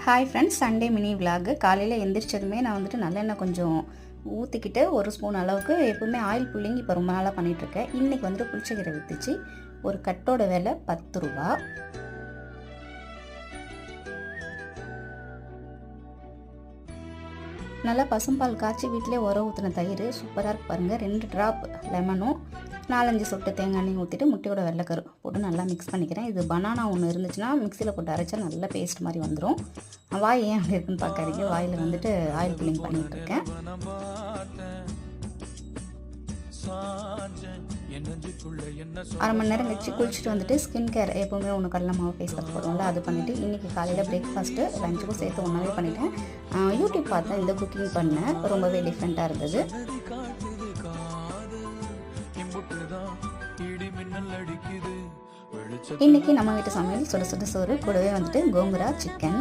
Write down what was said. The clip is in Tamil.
Hi friends, Sunday mini vlog. காலையில் எந்திரிச்சதுமே நான் வந்துட்டு நல்லெண்ணெய் கொஞ்சம் ஊற்றிக்கிட்டு 1 ஸ்பூன் அளவுக்கு எப்பவுமே ஆயில் புல்லிங் இப்போ ரொம்ப நாளாக பண்ணிகிட்ருக்கேன். இன்றைக்கி வந்துட்டு புளிச்சக்கீரை விற்றுச்சு. ஒரு கட்டோட விலை 10 ரூபா. நல்லா பசும்பால் காய்ச்சி வீட்டிலே உரம் ஊற்றின தயிர் சூப்பராக இருக்கு பாருங்கள். 2 ட்ராப் லெமனும் 4-5 சொட்டு தேங்காய் எண்ணெய் ஊற்றிட்டு முட்டையோட வெள்ளைக்கரு போட்டு நல்லா மிக்ஸ் பண்ணிக்கிறேன். இது பனானா ஒன்று இருந்துச்சுன்னா மிக்சியில் போட்டு அரைச்சா நல்ல பேஸ்ட் மாதிரி வந்துடும். வாய் ஏன் அப்படி இருக்குன்னு பார்க்காதீங்க. வாயில் வந்துட்டு ஆயில் புல்லிங் பண்ணிகிட்ருக்கேன். அரை மணி நேரம் கழிச்சு குளிச்சுட்டு வந்துட்டு ஸ்கின் கேர் எப்போவுமே ஒன்று கடலை மாவு ஃபேஸ் பேக் போடுவோம்ல, அது பண்ணிவிட்டு இன்றைக்கி காலையில் பிரேக்ஃபாஸ்ட்டு லஞ்சுக்கும் சேர்த்து ஒன்றாவே பண்ணிட்டேன். யூடியூப் பார்த்தேன், இந்த குக்கிங் பண்ணேன், ரொம்பவே டிஃப்ரெண்ட்டாக இருந்தது. இன்றைக்கி நம்ம வீட்டு சமையல் சுட சுட சோறு கூடவே வந்துட்டு கோங்குரா சிக்கன்.